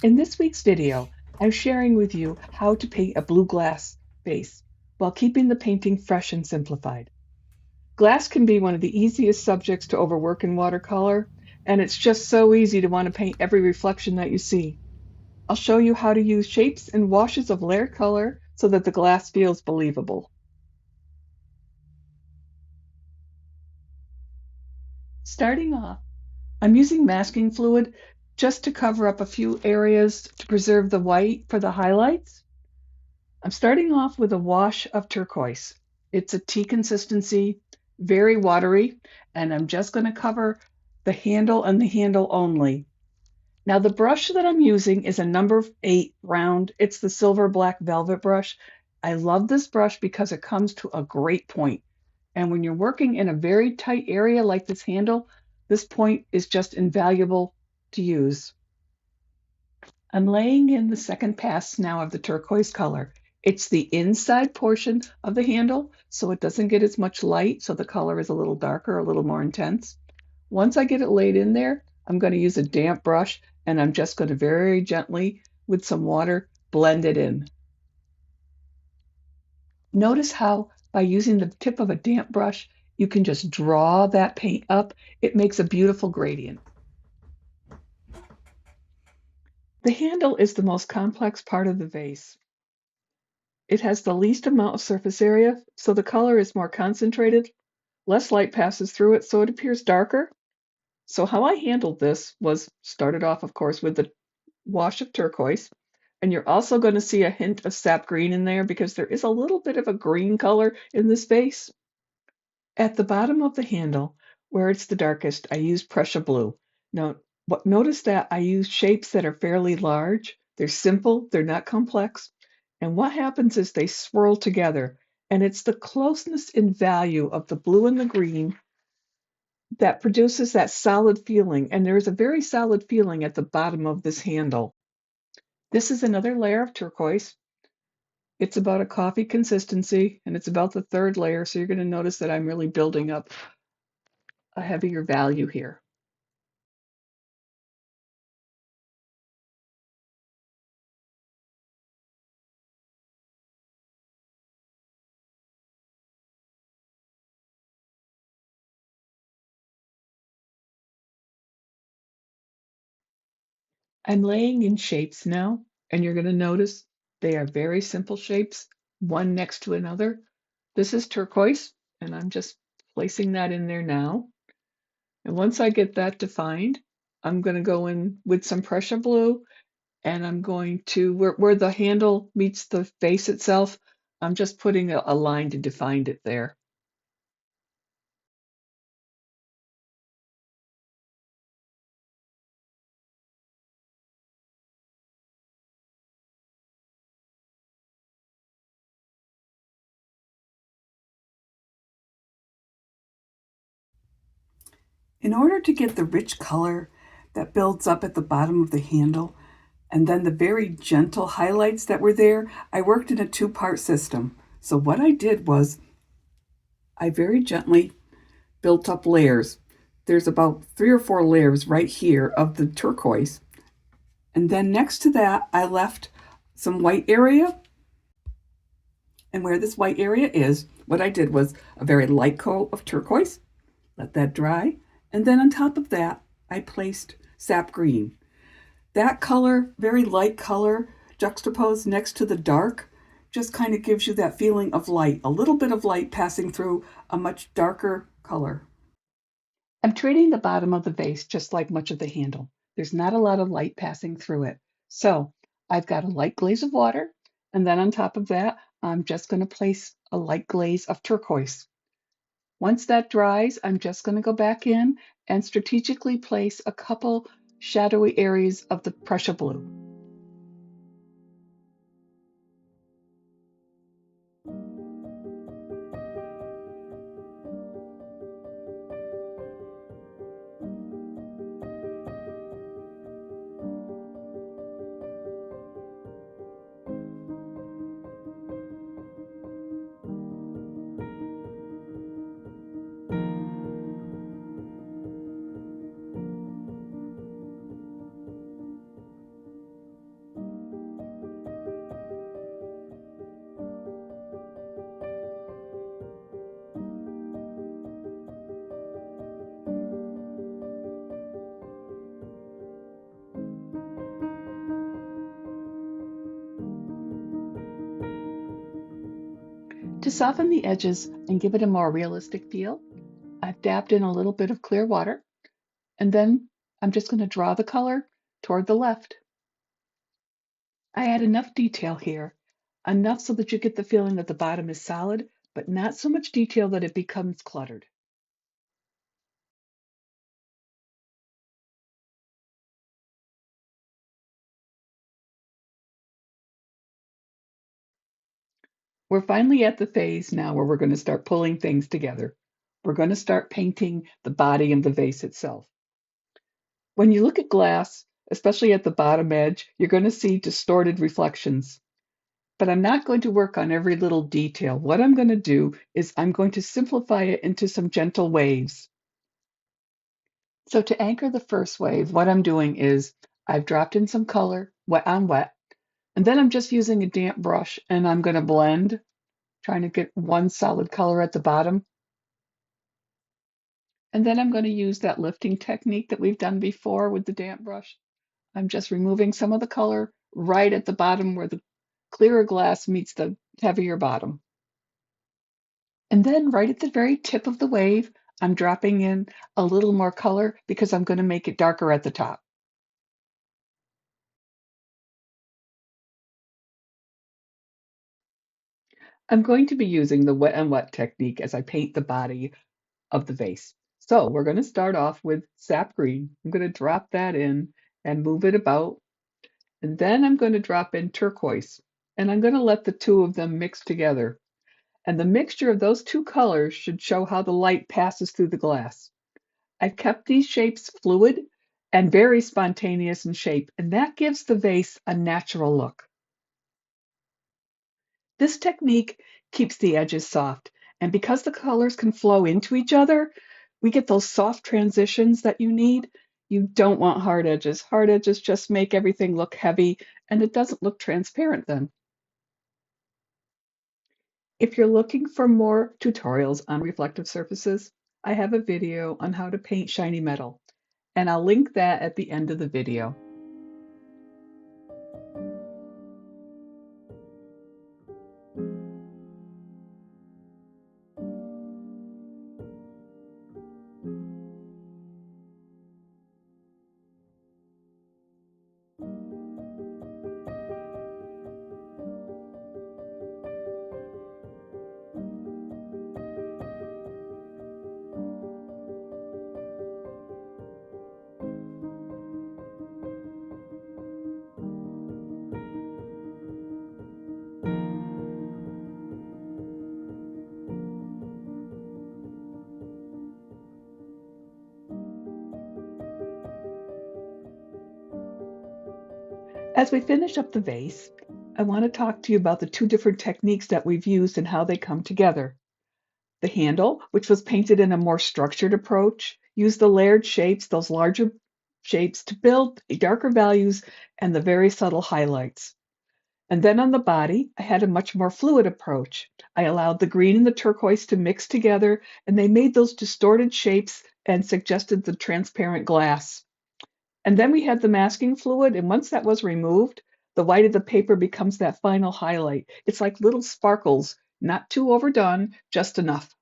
In this week's video, I'm sharing with you how to paint a blue glass vase while keeping the painting fresh and simplified. Glass can be one of the easiest subjects to overwork in watercolor, and it's just so easy to want to paint every reflection that you see. I'll show you how to use shapes and washes of layered color so that the glass feels believable. Starting off, I'm using masking fluid just to cover up a few areas to preserve the white for the highlights. I'm starting off with a wash of turquoise. It's a tea consistency, very watery, and I'm just going to cover the handle and the handle only. Now the brush that I'm using is a number 8 round. It's the silver black velvet brush. I love this brush because it comes to a great point. And when you're working in a very tight area like this handle, this point is just invaluable to use. I'm laying in the second pass now of the turquoise color. It's the inside portion of the handle, so it doesn't get as much light, so the color is a little darker, a little more intense. Once I get it laid in there, I'm going to use a damp brush and I'm just going to very gently, with some water, blend it in. Notice how by using the tip of a damp brush, you can just draw that paint up. It makes a beautiful gradient. The handle is the most complex part of the vase. It has the least amount of surface area, so the color is more concentrated. Less light passes through it, so it appears darker. So how I handled this was started off, of course, with the wash of turquoise. And you're also going to see a hint of sap green in there because there is a little bit of a green color in this vase. At the bottom of the handle, where it's the darkest, I use Prussia blue. Now, notice that I use shapes that are fairly large. They're simple, they're not complex. And what happens is they swirl together. And it's the closeness in value of the blue and the green that produces that solid feeling. And there's a very solid feeling at the bottom of this handle. This is another layer of turquoise. It's about a coffee consistency, and it's about the third layer. So you're going to notice that I'm really building up a heavier value here. I'm laying in shapes now, and you're going to notice they are very simple shapes, one next to another. This is turquoise, and I'm just placing that in there now. And once I get that defined, I'm going to go in with some Prussian blue, and I'm going to, where the handle meets the face itself, I'm just putting a line to define it there. In order to get the rich color that builds up at the bottom of the handle, and then the very gentle highlights that were there, I worked in a two-part system. So what I did was I very gently built up layers. There's about 3 or 4 layers right here of the turquoise. And then next to that, I left some white area. And where this white area is, what I did was a very light coat of turquoise, let that dry. And then on top of that, I placed sap green. That color, very light color, juxtaposed next to the dark, just kind of gives you that feeling of light, a little bit of light passing through a much darker color. I'm treating the bottom of the vase just like much of the handle. There's not a lot of light passing through it. So I've got a light glaze of water, and then on top of that, I'm just going to place a light glaze of turquoise. Once that dries, I'm just going to go back in and strategically place a couple shadowy areas of the Prussian blue. To soften the edges and give it a more realistic feel, I've dabbed in a little bit of clear water, and then I'm just going to draw the color toward the left. I add enough detail here, enough so that you get the feeling that the bottom is solid, but not so much detail that it becomes cluttered. We're finally at the phase now where we're going to start pulling things together. We're going to start painting the body of the vase itself. When you look at glass, especially at the bottom edge, you're going to see distorted reflections. But I'm not going to work on every little detail. What I'm going to do is I'm going to simplify it into some gentle waves. So to anchor the first wave, what I'm doing is I've dropped in some color, wet on wet, and then I'm just using a damp brush and I'm going to blend, trying to get one solid color at the bottom. And then I'm going to use that lifting technique that we've done before with the damp brush. I'm just removing some of the color right at the bottom where the clearer glass meets the heavier bottom. And then right at the very tip of the wave, I'm dropping in a little more color because I'm going to make it darker at the top. I'm going to be using the wet and wet technique as I paint the body of the vase. So we're going to start off with sap green. I'm going to drop that in and move it about. And then I'm going to drop in turquoise. And I'm going to let the two of them mix together. And the mixture of those two colors should show how the light passes through the glass. I've kept these shapes fluid and very spontaneous in shape, and that gives the vase a natural look. This technique keeps the edges soft, and because the colors can flow into each other, we get those soft transitions that you need. You don't want hard edges. Hard edges just make everything look heavy, and it doesn't look transparent then. If you're looking for more tutorials on reflective surfaces, I have a video on how to paint shiny metal, and I'll link that at the end of the video. As we finish up the vase, I want to talk to you about the two different techniques that we've used and how they come together. The handle, which was painted in a more structured approach, used the layered shapes, those larger shapes, to build darker values and the very subtle highlights. And then on the body, I had a much more fluid approach. I allowed the green and the turquoise to mix together, and they made those distorted shapes and suggested the transparent glass. And then we had the masking fluid, and once that was removed, the white of the paper becomes that final highlight. It's like little sparkles, not too overdone, just enough.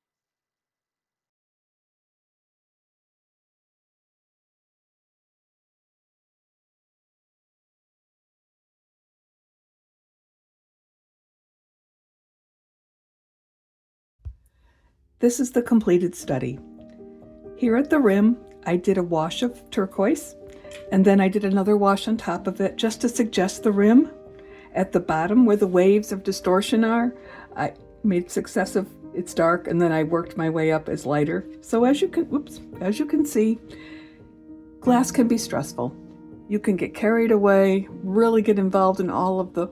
This is the completed study. Here at the rim, I did a wash of turquoise, and then I did another wash on top of it just to suggest the rim. At the bottom where the waves of distortion are, I made successive, it's dark, and then I worked my way up as lighter. So as you can see, glass can be stressful. You can get carried away, really get involved in all of the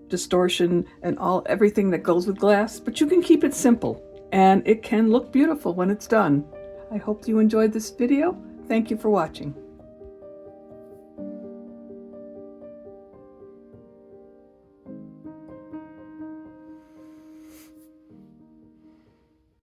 distortion and everything that goes with glass, but you can keep it simple and it can look beautiful when it's done. I hope you enjoyed this video. Thank you for watching.